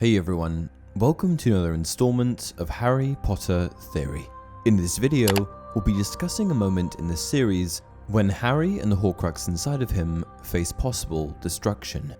Hey everyone, welcome to another installment of Harry Potter Theory. In this video, we'll be discussing a moment in this series when Harry and the Horcrux inside of him face possible destruction.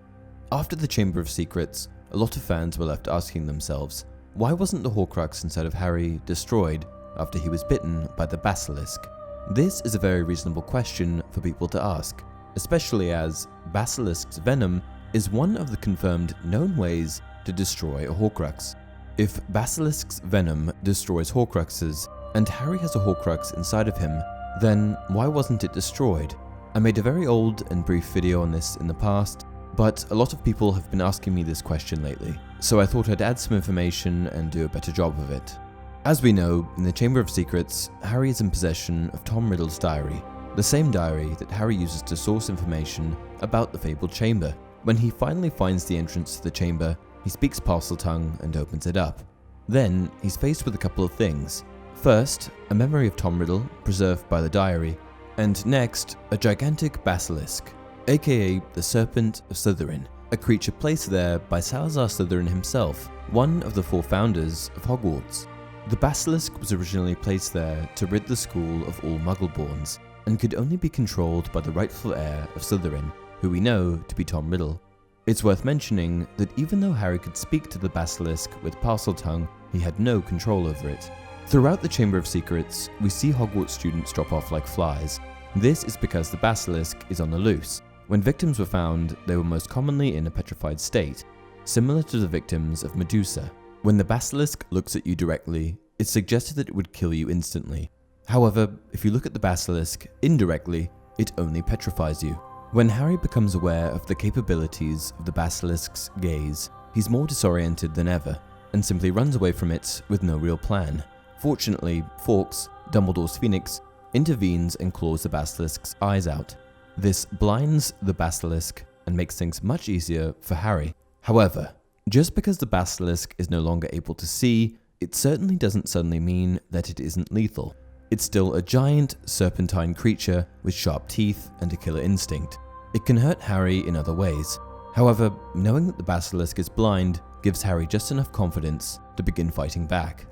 After the Chamber of Secrets, a lot of fans were left asking themselves, why wasn't the Horcrux inside of Harry destroyed after he was bitten by the Basilisk? This is a very reasonable question for people to ask, especially as Basilisk's venom is one of the confirmed known ways to destroy a Horcrux. If Basilisk's venom destroys Horcruxes, and Harry has a Horcrux inside of him, then why wasn't it destroyed? I made a very old and brief video on this in the past, but a lot of people have been asking me this question lately, so I thought I'd add some information and do a better job of it. As we know, in the Chamber of Secrets, Harry is in possession of Tom Riddle's diary, the same diary that Harry uses to source information about the fabled chamber. When he finally finds the entrance to the chamber, he speaks parseltongue and opens it up. Then, he's faced with a couple of things. First, a memory of Tom Riddle, preserved by the diary, and next, a gigantic basilisk, aka the Serpent of Slytherin, a creature placed there by Salazar Slytherin himself, one of the four founders of Hogwarts. The basilisk was originally placed there to rid the school of all Muggleborns, and could only be controlled by the rightful heir of Slytherin, who we know to be Tom Riddle. It's worth mentioning that even though Harry could speak to the basilisk with parseltongue, he had no control over it. Throughout the Chamber of Secrets, we see Hogwarts students drop off like flies. This is because the basilisk is on the loose. When victims were found, they were most commonly in a petrified state, similar to the victims of Medusa. When the basilisk looks at you directly, it's suggested that it would kill you instantly. However, if you look at the basilisk indirectly, it only petrifies you. When Harry becomes aware of the capabilities of the basilisk's gaze, he's more disoriented than ever, and simply runs away from it with no real plan. Fortunately, Fawkes, Dumbledore's Phoenix, intervenes and claws the basilisk's eyes out. This blinds the basilisk and makes things much easier for Harry. However, just because the basilisk is no longer able to see, it certainly doesn't suddenly mean that it isn't lethal. It's still a giant, serpentine creature with sharp teeth and a killer instinct. It can hurt Harry in other ways. However, knowing that the basilisk is blind gives Harry just enough confidence to begin fighting back.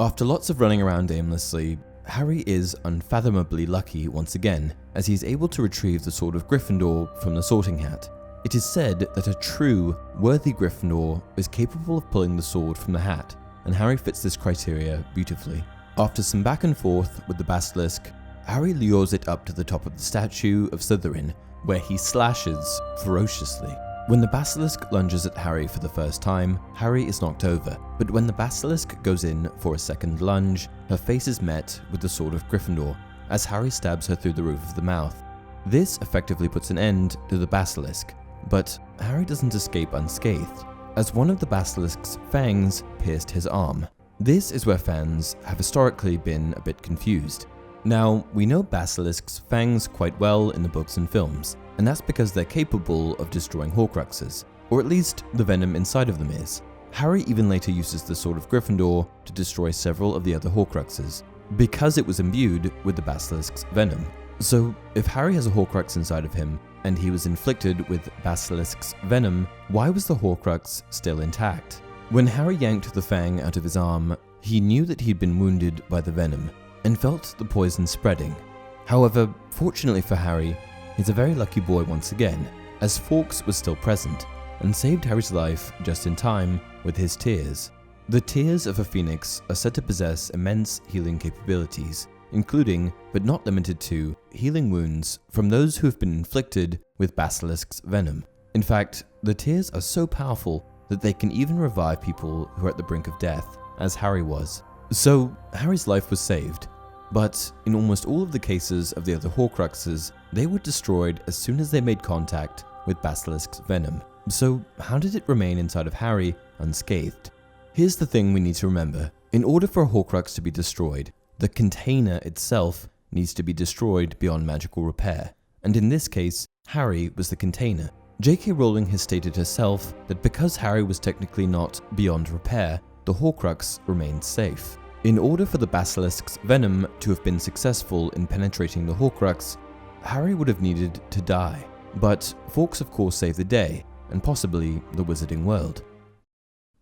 After lots of running around aimlessly, Harry is unfathomably lucky once again, as he's able to retrieve the Sword of Gryffindor from the Sorting Hat. It is said that a true, worthy Gryffindor is capable of pulling the sword from the hat, and Harry fits this criteria beautifully. After some back and forth with the basilisk, Harry lures it up to the top of the statue of Slytherin, where he slashes ferociously. When the basilisk lunges at Harry for the first time, Harry is knocked over, but when the basilisk goes in for a second lunge, her face is met with the Sword of Gryffindor, as Harry stabs her through the roof of the mouth. This effectively puts an end to the basilisk, but Harry doesn't escape unscathed, as one of the basilisk's fangs pierced his arm. This is where fans have historically been a bit confused. Now, we know basilisks' fangs quite well in the books and films, and that's because they're capable of destroying Horcruxes, or at least the venom inside of them is. Harry even later uses the Sword of Gryffindor to destroy several of the other Horcruxes, because it was imbued with the basilisk's venom. So, if Harry has a Horcrux inside of him, and he was inflicted with basilisk's venom, why was the Horcrux still intact? When Harry yanked the fang out of his arm, he knew that he'd been wounded by the venom, and felt the poison spreading. However, fortunately for Harry, he's a very lucky boy once again, as Fawkes was still present, and saved Harry's life just in time with his tears. The tears of a phoenix are said to possess immense healing capabilities, including, but not limited to, healing wounds from those who have been inflicted with basilisk's venom. In fact, the tears are so powerful that they can even revive people who are at the brink of death, as Harry was. So, Harry's life was saved, but in almost all of the cases of the other Horcruxes, they were destroyed as soon as they made contact with Basilisk's venom. So, how did it remain inside of Harry unscathed? Here's the thing we need to remember. In order for a Horcrux to be destroyed, the container itself needs to be destroyed beyond magical repair, and in this case, Harry was the container. J.K. Rowling has stated herself that because Harry was technically not beyond repair, the Horcrux remained safe. In order for the basilisk's venom to have been successful in penetrating the Horcrux, Harry would have needed to die. But Fawkes of course saved the day, and possibly the wizarding world.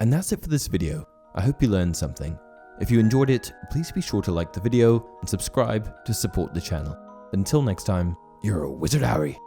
And that's it for this video. I hope you learned something. If you enjoyed it, please be sure to like the video and subscribe to support the channel. Until next time, you're a wizard, Harry.